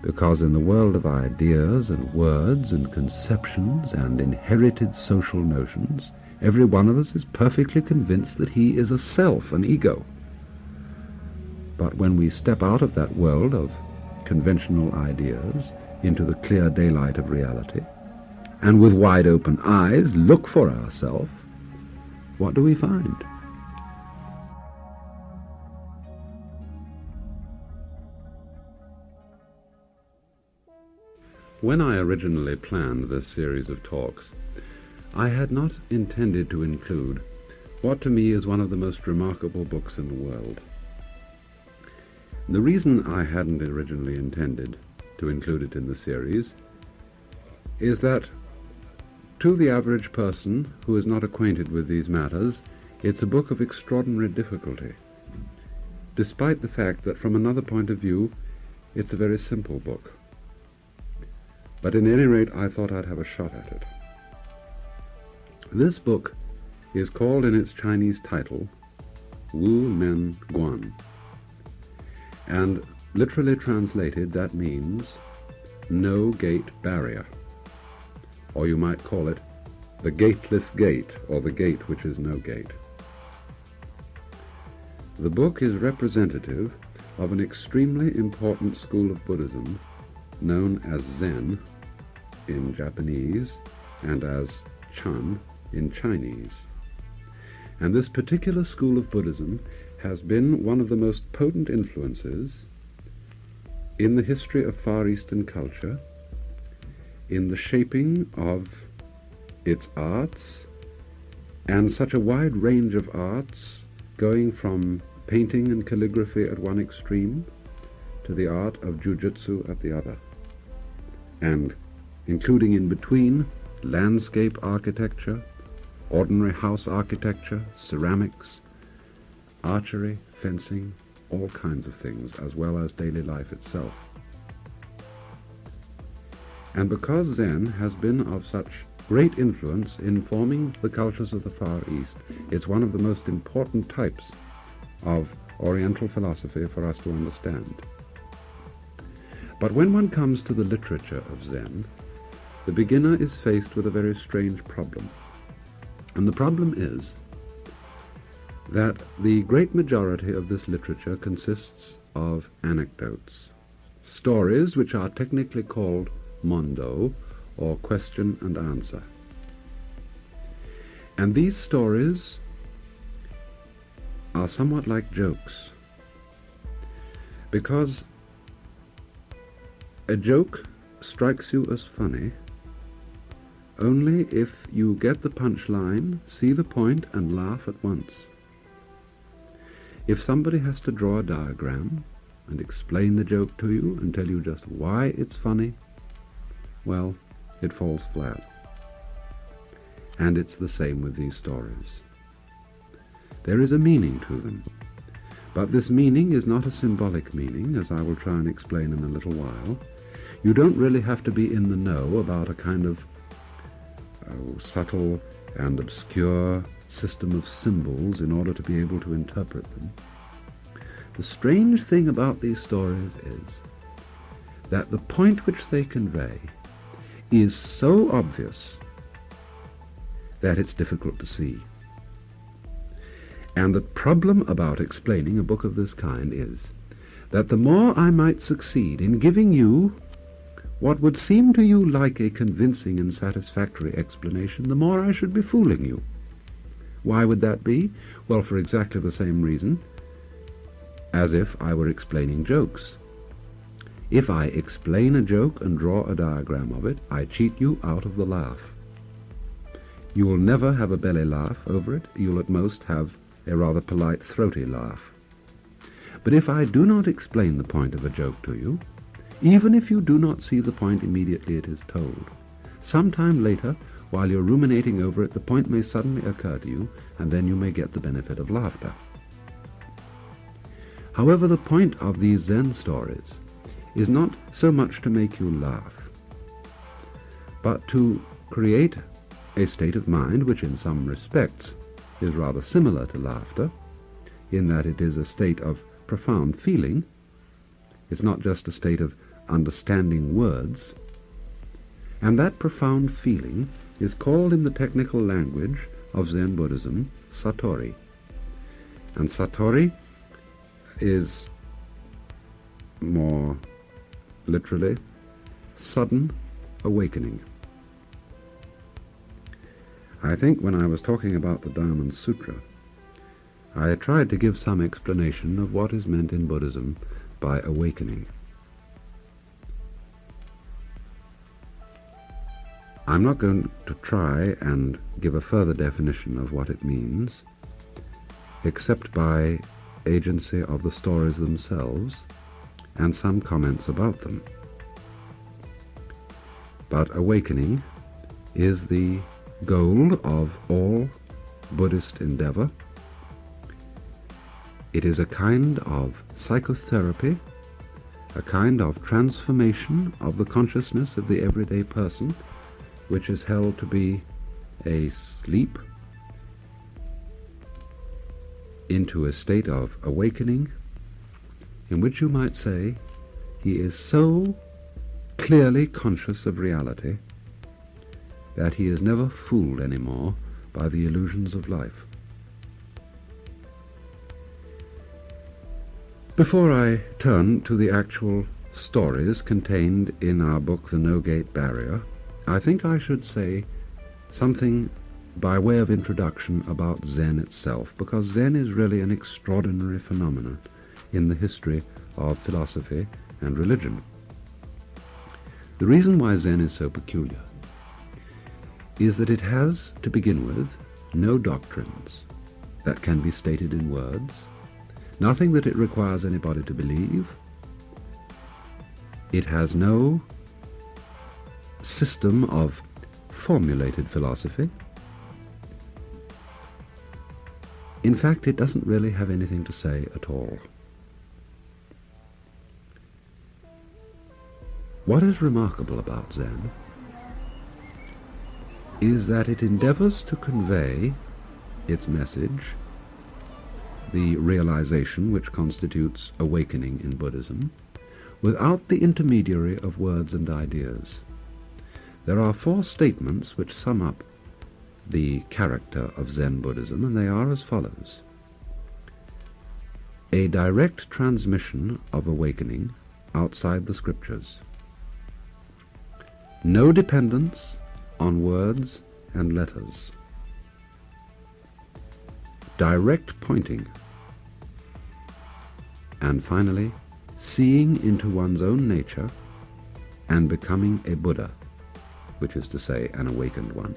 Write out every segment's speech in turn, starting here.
because in the world of ideas and words and conceptions and inherited social notions, every one of us is perfectly convinced that he is a self, an ego. But when we step out of that world of conventional ideas into the clear daylight of reality, and with wide open eyes look for ourself, what do we find? When I originally planned this series of talks, I had not intended to include what to me is one of the most remarkable books in the world. The reason I hadn't originally intended to include it in the series is that to the average person who is not acquainted with these matters, it's a book of extraordinary difficulty, despite the fact that from another point of view, it's a very simple book. But at any rate, I thought I'd have a shot at it. This book is called in its Chinese title, Wu Men Guan, and literally translated that means no gate barrier, or you might call it the Gateless Gate, or the gate which is no gate. The book is representative of an extremely important school of Buddhism known as Zen in Japanese and as Chan in Chinese. And this particular school of Buddhism has been one of the most potent influences in the history of Far Eastern culture, in the shaping of its arts, and such a wide range of arts, going from painting and calligraphy at one extreme to the art of jujutsu at the other, and including in between landscape architecture, ordinary house architecture, ceramics, archery, fencing, all kinds of things, as well as daily life itself. And because Zen has been of such great influence in forming the cultures of the Far East, it's one of the most important types of Oriental philosophy for us to understand. But when one comes to the literature of Zen, the beginner is faced with a very strange problem. And the problem is that the great majority of this literature consists of anecdotes, stories which are technically called mondo, or question and answer. And these stories are somewhat like jokes, because a joke strikes you as funny only if you get the punchline, see the point, and laugh at once. If somebody has to draw a diagram and explain the joke to you and tell you just why it's funny, well, it falls flat. And it's the same with these stories. There is a meaning to them, but this meaning is not a symbolic meaning, as I will try and explain in a little while. You don't really have to be in the know about a kind of subtle and obscure system of symbols in order to be able to interpret them. The strange thing about these stories is that the point which they convey is so obvious that it's difficult to see. And the problem about explaining a book of this kind is that the more I might succeed in giving you what would seem to you like a convincing and satisfactory explanation, the more I should be fooling you. Why would that be? Well, for exactly the same reason as if I were explaining jokes. If I explain a joke and draw a diagram of it, I cheat you out of the laugh. You will never have a belly laugh over it. You'll at most have a rather polite, throaty laugh. But if I do not explain the point of a joke to you, even if you do not see the point immediately it is told, sometime later, while you're ruminating over it, the point may suddenly occur to you, and then you may get the benefit of laughter. However, the point of these Zen stories is not so much to make you laugh, but to create a state of mind which in some respects is rather similar to laughter, in that it is a state of profound feeling. It's not just a state of understanding words, and that profound feeling is called in the technical language of Zen Buddhism Satori. And Satori is more literally sudden awakening. I think when I was talking about the Diamond Sutra, I tried to give some explanation of what is meant in Buddhism by awakening. I'm not going to try and give a further definition of what it means, except by agency of the stories themselves and some comments about them. But awakening is the goal of all Buddhist endeavor. It is a kind of psychotherapy, a kind of transformation of the consciousness of the everyday person, which is held to be a sleep, into a state of awakening, in which you might say he is so clearly conscious of reality that he is never fooled anymore by the illusions of life. Before I turn to the actual stories contained in our book, The No-Gate Barrier, I think I should say something by way of introduction about Zen itself, because Zen is really an extraordinary phenomenon in the history of philosophy and religion. The reason why Zen is so peculiar is that it has, to begin with, no doctrines that can be stated in words, nothing that it requires anybody to believe. It has no system of formulated philosophy. In fact, it doesn't really have anything to say at all. What is remarkable about Zen is that it endeavors to convey its message, the realization which constitutes awakening in Buddhism, without the intermediary of words and ideas. There are 4 statements which sum up the character of Zen Buddhism, and they are as follows. A direct transmission of awakening outside the scriptures. No dependence on words and letters. Direct pointing. And finally, seeing into one's own nature and becoming a Buddha, which is to say, an awakened one.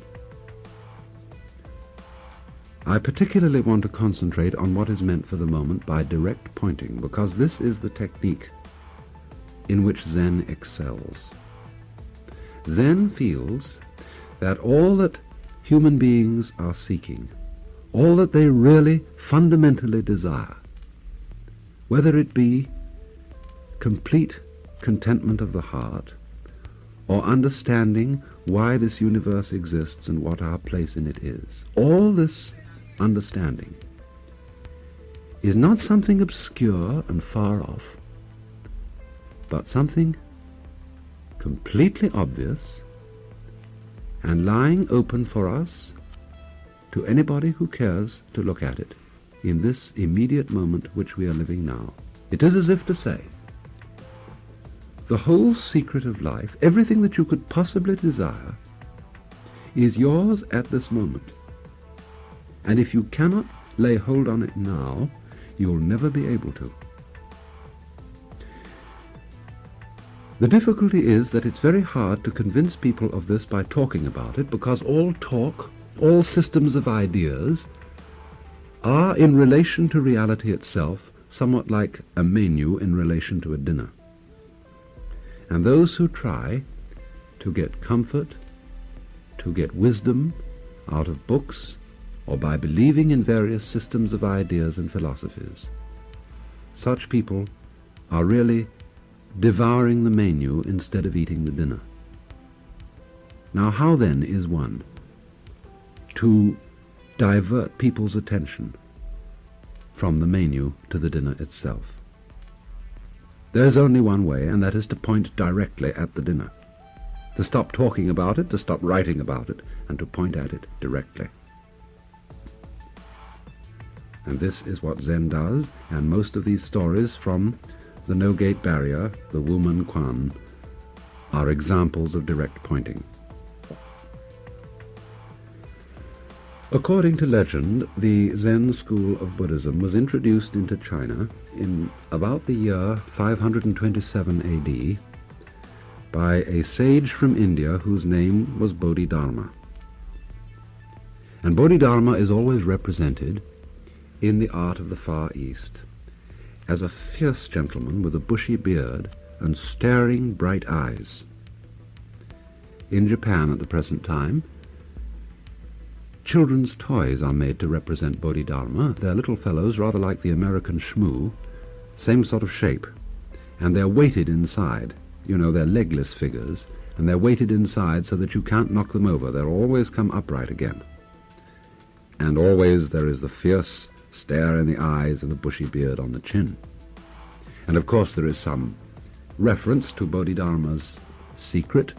I particularly want to concentrate on what is meant for the moment by direct pointing, because this is the technique in which Zen excels. Zen feels that all that human beings are seeking, all that they really fundamentally desire, whether it be complete contentment of the heart, or understanding why this universe exists and what our place in it is, all this understanding is not something obscure and far off, but something completely obvious and lying open for us, to anybody who cares to look at it in this immediate moment which we are living now. It is as if to say, the whole secret of life, everything that you could possibly desire, is yours at this moment. And if you cannot lay hold on it now, you'll never be able to. The difficulty is that it's very hard to convince people of this by talking about it, because all talk, all systems of ideas, are in relation to reality itself somewhat like a menu in relation to a dinner. And those who try to get comfort, to get wisdom out of books, or by believing in various systems of ideas and philosophies, such people are really devouring the menu instead of eating the dinner. Now, how then is one to divert people's attention from the menu to the dinner itself? There is only one way, and that is to point directly at the dinner. To stop talking about it, to stop writing about it, and to point at it directly. And this is what Zen does, and most of these stories from the No-Gate Barrier, the Wumen Quan, are examples of direct pointing. According to legend, the Zen school of Buddhism was introduced into China in about the year 527 AD by a sage from India whose name was Bodhidharma. And Bodhidharma is always represented in the art of the Far East as a fierce gentleman with a bushy beard and staring bright eyes. In Japan at the present time, children's toys are made to represent Bodhidharma. They're little fellows rather like the American shmoo, same sort of shape, and they're weighted inside. You know, they're legless figures, and they're weighted inside so that you can't knock them over. They'll always come upright again. And always there is the fierce stare in the eyes and the bushy beard on the chin. And of course there is some reference to Bodhidharma's secret,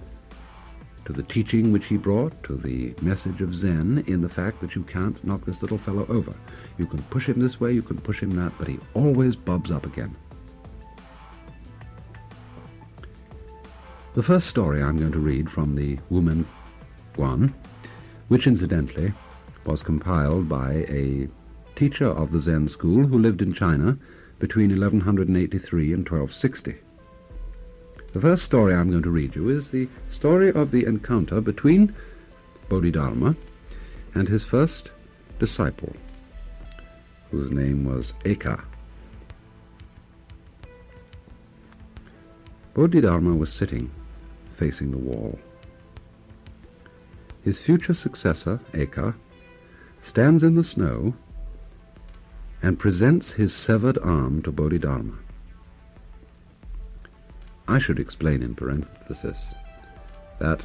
to the teaching which he brought, to the message of Zen in the fact that you can't knock this little fellow over. You can push him this way, you can push him that, but he always bobs up again. The first story I'm going to read from the Wumen Quan, which incidentally was compiled by a teacher of the Zen school who lived in China between 1183 and 1260. The first story I'm going to read you is the story of the encounter between Bodhidharma and his first disciple, whose name was Eka. Bodhidharma was sitting facing the wall. His future successor, Eka, stands in the snow and presents his severed arm to Bodhidharma. I should explain in parenthesis that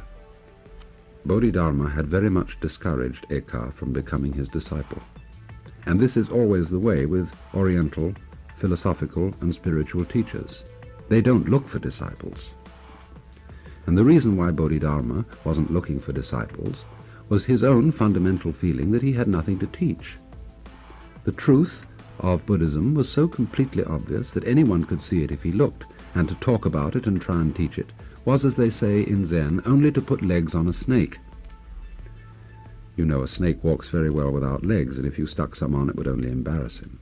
Bodhidharma had very much discouraged Eka from becoming his disciple. And this is always the way with Oriental, philosophical and spiritual teachers. They don't look for disciples. And the reason why Bodhidharma wasn't looking for disciples was his own fundamental feeling that he had nothing to teach. The truth of Buddhism was so completely obvious that anyone could see it if he looked, and to talk about it and try and teach it was, as they say in Zen, only to put legs on a snake. You know, a snake walks very well without legs, and if you stuck some on it would only embarrass him.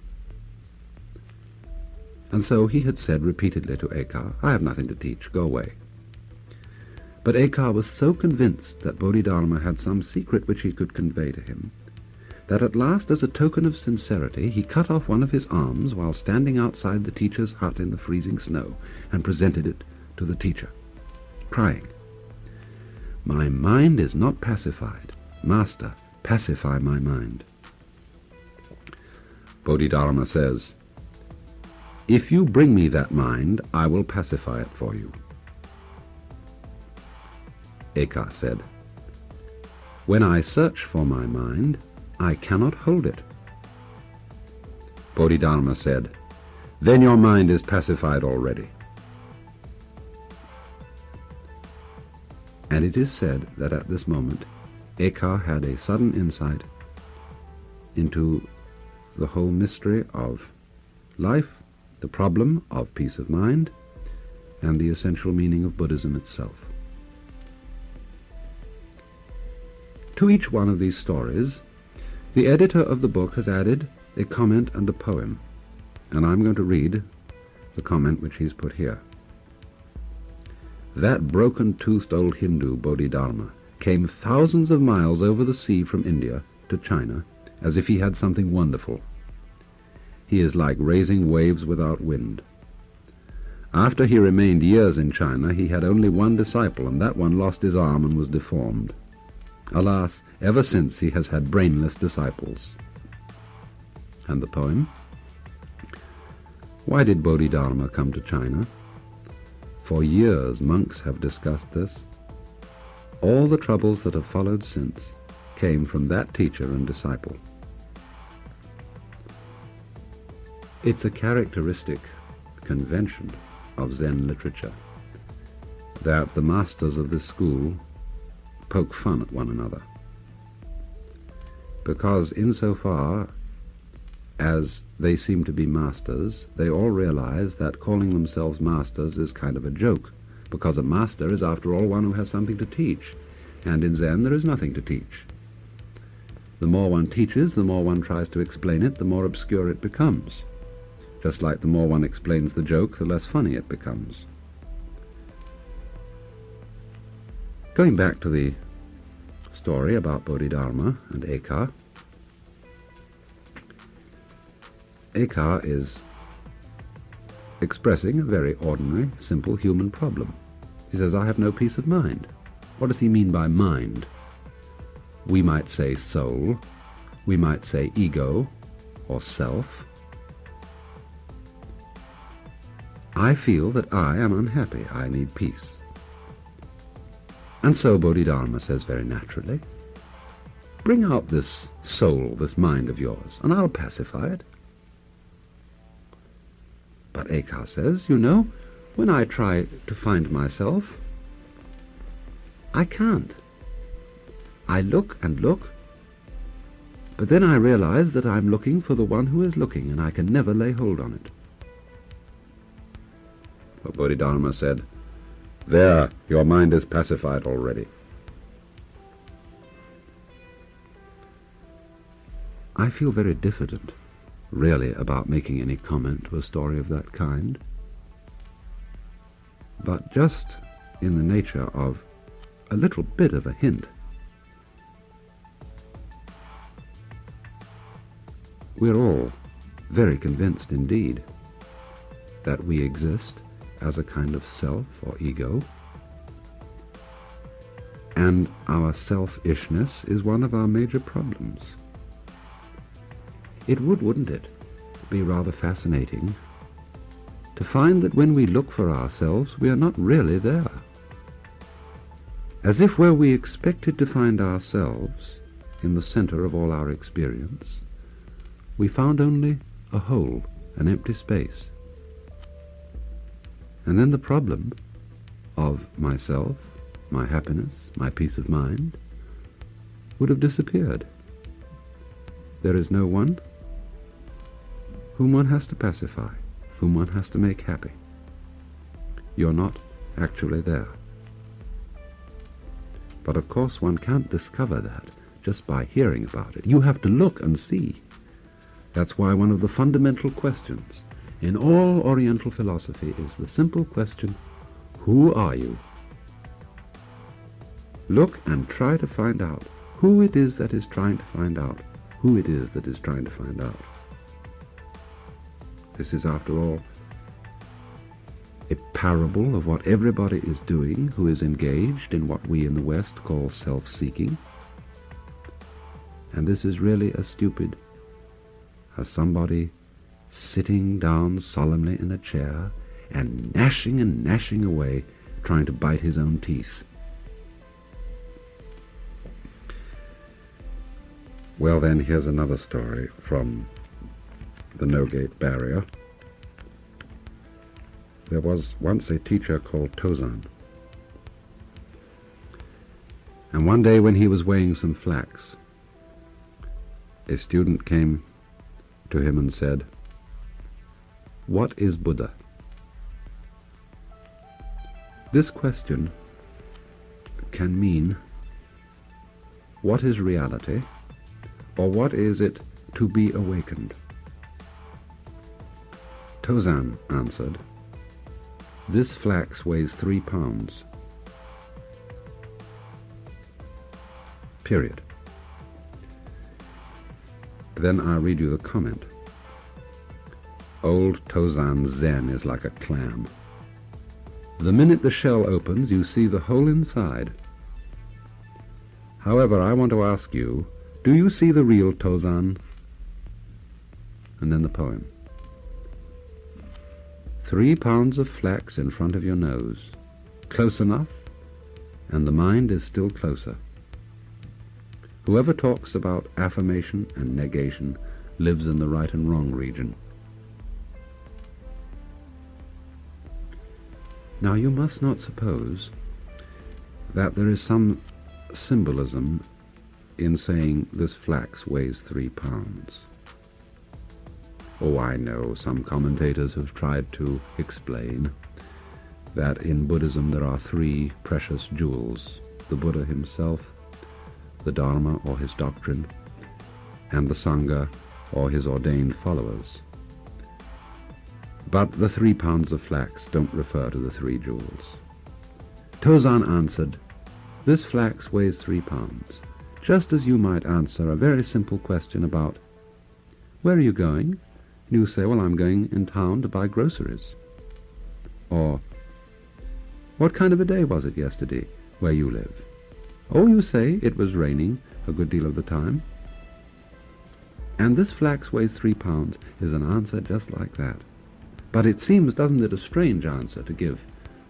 And so he had said repeatedly to Eka, "I have nothing to teach, go away." But Eka was so convinced that Bodhidharma had some secret which he could convey to him, that at last, as a token of sincerity, he cut off one of his arms while standing outside the teacher's hut in the freezing snow and presented it to the teacher, crying, "My mind is not pacified. Master, pacify my mind." Bodhidharma says, "If you bring me that mind, I will pacify it for you." Eka said, "When I search for my mind, I cannot hold it." Bodhidharma said, "Then your mind is pacified already." And it is said that at this moment Eka had a sudden insight into the whole mystery of life, the problem of peace of mind, and the essential meaning of Buddhism itself. To each one of these stories, the editor of the book has added a comment and a poem, and I'm going to read the comment which he's put here. "That broken-toothed old Hindu, Bodhidharma, came thousands of miles over the sea from India to China as if he had something wonderful. He is like raising waves without wind. After he remained years in China, he had only one disciple, and that one lost his arm and was deformed. Alas, ever since he has had brainless disciples." And the poem? Why did Bodhidharma come to China? For years monks have discussed this. All the troubles that have followed since came from that teacher and disciple. It's a characteristic convention of Zen literature that the masters of this school poke fun at one another, because insofar as they seem to be masters, they all realize that calling themselves masters is kind of a joke, because a master is after all one who has something to teach, and in Zen there is nothing to teach. The more one teaches, the more one tries to explain it, the more obscure it becomes. Just like the more one explains the joke, the less funny it becomes. Going back to the story about Bodhidharma and Eka, Eka is expressing a very ordinary, simple human problem. He says, I have no peace of mind. What does he mean by mind? We might say soul, we might say ego or self. I feel that I am unhappy, I need peace. And so Bodhidharma says very naturally, bring out this soul, this mind of yours, and I'll pacify it. But Eka says, you know, when I try to find myself, I can't. I look and look, but then I realize that I'm looking for the one who is looking, and I can never lay hold on it. But Bodhidharma said, there, your mind is pacified already. I feel very diffident, really, about making any comment to a story of that kind, but just in the nature of a little bit of a hint. We're all very convinced indeed that we exist as a kind of self or ego, and our selfishness is one of our major problems. It would, wouldn't it, be rather fascinating to find that when we look for ourselves, we are not really there. As if where we expected to find ourselves, in the center of all our experience, we found only a hole, an empty space. And then the problem of myself, my happiness, my peace of mind, would have disappeared. There is no one whom one has to pacify, whom one has to make happy. You're not actually there. But of course one can't discover that just by hearing about it. You have to look and see. That's why one of the fundamental questions in all Oriental philosophy is the simple question, who are you? Look and try to find out who it is that is trying to find out who it is that is trying to find out. This is, after all, a parable of what everybody is doing who is engaged in what we in the West call self-seeking. And this is really as stupid as somebody sitting down solemnly in a chair and gnashing away, trying to bite his own teeth. Well then, here's another story from the No-Gate Barrier. There was once a teacher called Tozan, and one day when he was weighing some flax, a student came to him and said, "What is Buddha?" This question can mean, what is reality, or what is it to be awakened? Tozan answered, "This flax weighs 3 pounds. Period." Then I'll read you the comment. Old Tozan's Zen is like a clam. The minute the shell opens, you see the whole inside. However, I want to ask you, do you see the real Tozan? And then the poem. 3 pounds of flax in front of your nose. Close enough, and the mind is still closer. Whoever talks about affirmation and negation lives in the right and wrong region. Now you must not suppose that there is some symbolism in saying this flax weighs 3 pounds. Oh, I know some commentators have tried to explain that in Buddhism there are 3 precious jewels: the Buddha himself, the Dharma or his doctrine, and the Sangha or his ordained followers. But the 3 pounds of flax don't refer to the 3 jewels. Tozan answered, "This flax weighs 3 pounds, just as you might answer a very simple question about, 'Where are you going?' You say, 'Well, I'm going in town to buy groceries.' Or, 'What kind of a day was it yesterday where you live?' Oh, you say, 'It was raining a good deal of the time.' And this flax weighs 3 pounds is an answer just like that. But it seems, doesn't it, a strange answer to give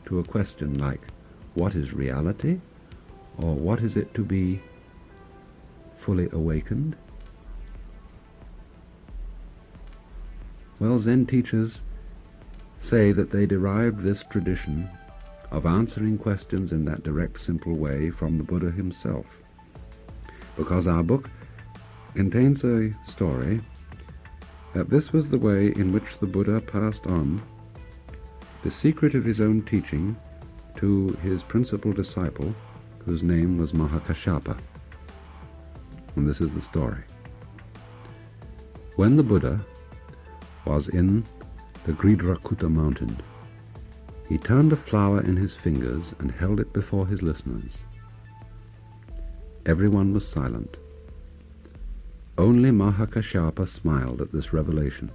to a question like, what is reality? Or what is it to be fully awakened? Well, Zen teachers say that they derived this tradition of answering questions in that direct, simple way from the Buddha himself. Because our book contains a story that this was the way in which the Buddha passed on the secret of his own teaching to his principal disciple, whose name was Mahakashapa. And this is the story. When the Buddha was in the Gridrakuta mountain, he turned a flower in his fingers and held it before his listeners. Everyone was silent. Only Mahakashapa smiled at this revelation,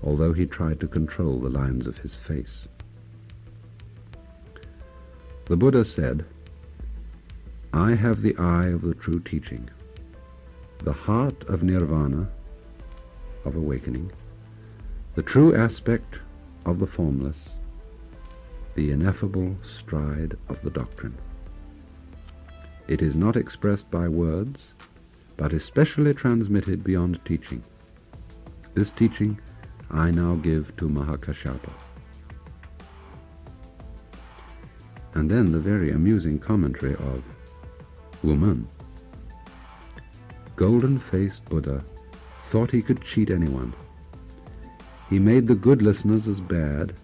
although he tried to control the lines of his face. The Buddha said, "I have the eye of the true teaching, the heart of nirvana, of awakening, the true aspect of the formless, the ineffable stride of the doctrine. It is not expressed by words, but especially transmitted beyond teaching. This teaching I now give to Mahakashapa." And then the very amusing commentary of Wumen. Golden-faced Buddha thought he could cheat anyone. He made the good listeners as bad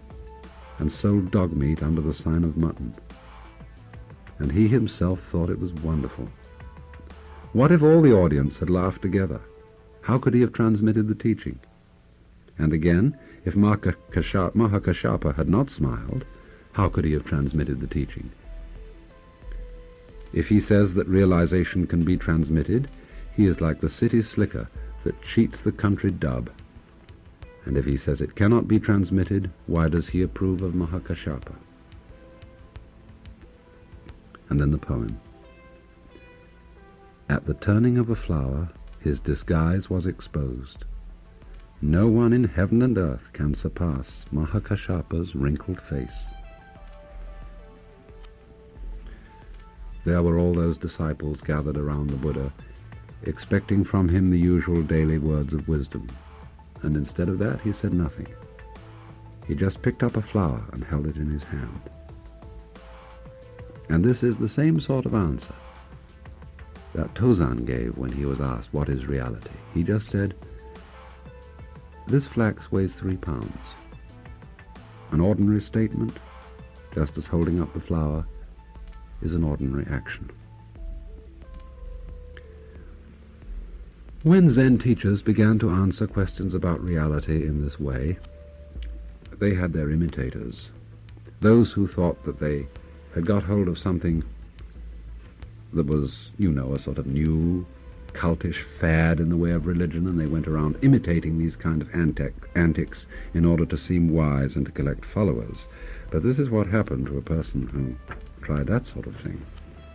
and sold dog meat under the sign of mutton. And he himself thought it was wonderful. What if all the audience had laughed together? How could he have transmitted the teaching? And again, if Mahakashapa had not smiled, how could he have transmitted the teaching? If he says that realization can be transmitted, he is like the city slicker that cheats the country dub. And if he says it cannot be transmitted, why does he approve of Mahakashapa? And then the poem. At the turning of a flower, his disguise was exposed. No one in heaven and earth can surpass Mahakashapa's wrinkled face. There were all those disciples gathered around the Buddha, expecting from him the usual daily words of wisdom. And instead of that, he said nothing. He just picked up a flower and held it in his hand. And this is the same sort of answer that Tozan gave when he was asked, "What is reality?" He just said, "This flax weighs 3 pounds. An ordinary statement, just as holding up the flower, is an ordinary action." When Zen teachers began to answer questions about reality in this way, they had their imitators, those who thought that they had got hold of something that was, a sort of new, cultish fad in the way of religion, and they went around imitating these kind of antics in order to seem wise and to collect followers. But this is what happened to a person who tried that sort of thing.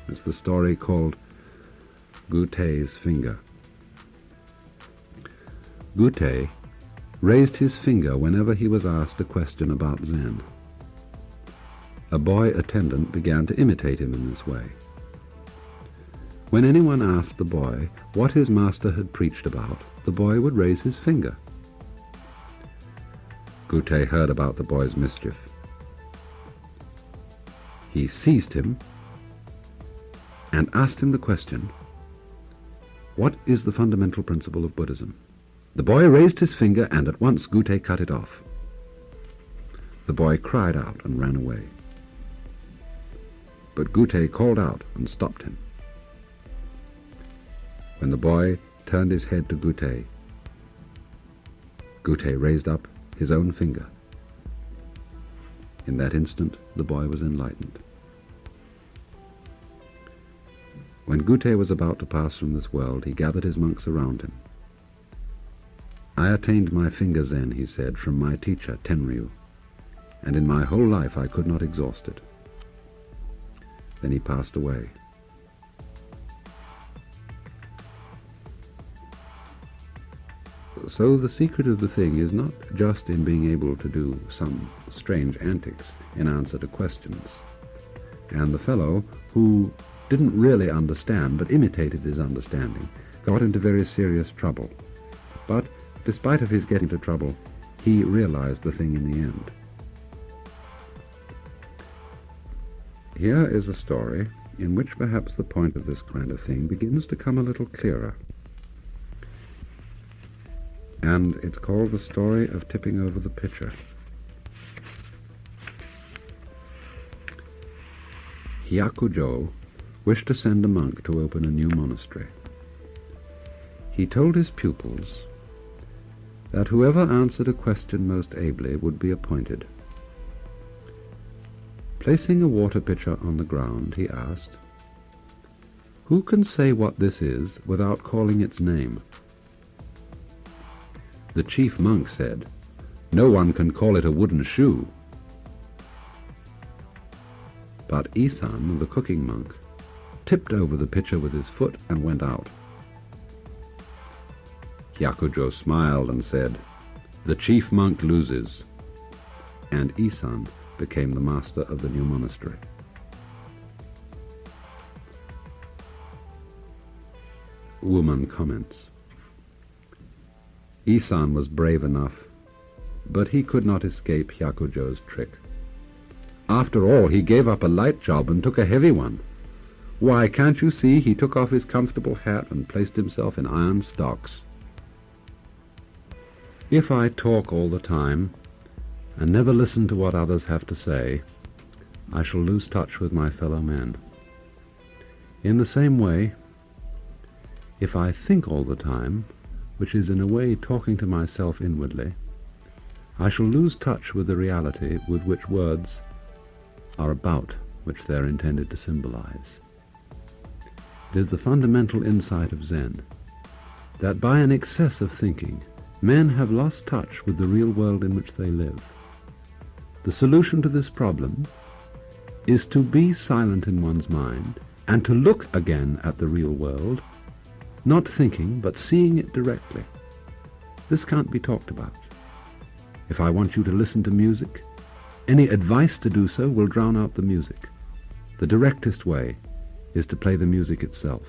It's the story called Gute's finger. Gute raised his finger whenever he was asked a question about Zen. A boy attendant began to imitate him in this way. When anyone asked the boy what his master had preached about, the boy would raise his finger. Gute heard about the boy's mischief. He seized him and asked him the question, "What is the fundamental principle of Buddhism?" The boy raised his finger, and at once Gute cut it off. The boy cried out and ran away. But Gute called out and stopped him. When the boy turned his head to Gute, Gute raised up his own finger. In that instant, the boy was enlightened. When Gute was about to pass from this world, he gathered his monks around him. "I attained my finger Zen," he said, "from my teacher, Tenryu, and in my whole life I could not exhaust it." Then he passed away. So the secret of the thing is not just in being able to do some strange antics in answer to questions. And the fellow, who didn't really understand but imitated his understanding, got into very serious trouble. But despite of his getting into trouble, he realized the thing in the end. Here is a story in which perhaps the point of this kind of thing begins to come a little clearer. And it's called the story of tipping over the pitcher. Hyakujo wished to send a monk to open a new monastery. He told his pupils that whoever answered a question most ably would be appointed. Placing a water pitcher on the ground, he asked, "Who can say what this is without calling its name?" The chief monk said, "No one can call it a wooden shoe." But Isan, the cooking monk, tipped over the pitcher with his foot and went out. Hyakujo smiled and said, "The chief monk loses," and Isan became the master of the new monastery. Woman comments, Isan was brave enough, but he could not escape Hyakujo's trick. After all, he gave up a light job and took a heavy one. Why, can't you see he took off his comfortable hat and placed himself in iron stocks? If I talk all the time and never listen to what others have to say, I shall lose touch with my fellow men. In the same way, if I think all the time, which is in a way talking to myself inwardly, I shall lose touch with the reality with which words are about, which they are intended to symbolize. It is the fundamental insight of Zen that by an excess of thinking, men have lost touch with the real world in which they live. The solution to this problem is to be silent in one's mind and to look again at the real world, not thinking but seeing it directly. This can't be talked about. If I want you to listen to music, any advice to do so will drown out the music. The directest way is to play the music itself.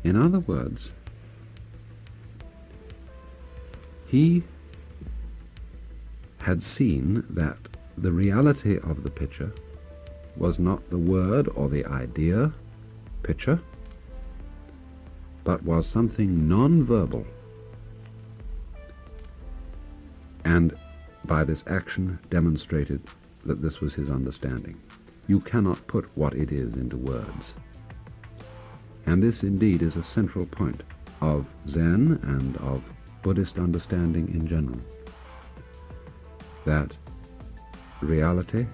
In other words, he had seen that the reality of the pitcher was not the word or the idea, pitcher, but was something non-verbal. And by this action demonstrated that this was his understanding. You cannot put what it is into words. And this indeed is a central point of Zen and of Buddhist understanding in general, that reality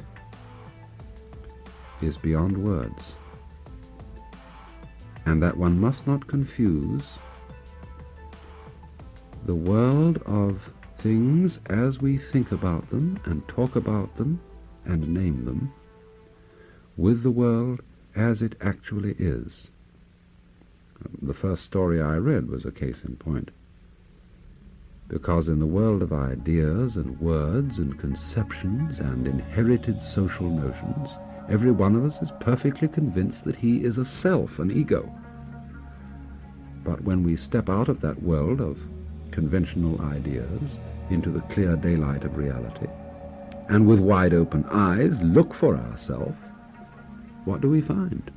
is beyond words, and that one must not confuse the world of things as we think about them and talk about them and name them with the world as it actually is. The first story I read was a case in point, because in the world of ideas and words and conceptions and inherited social notions, every one of us is perfectly convinced that he is a self, an ego. But when we step out of that world of conventional ideas into the clear daylight of reality, and with wide open eyes look for ourselves, what do we find?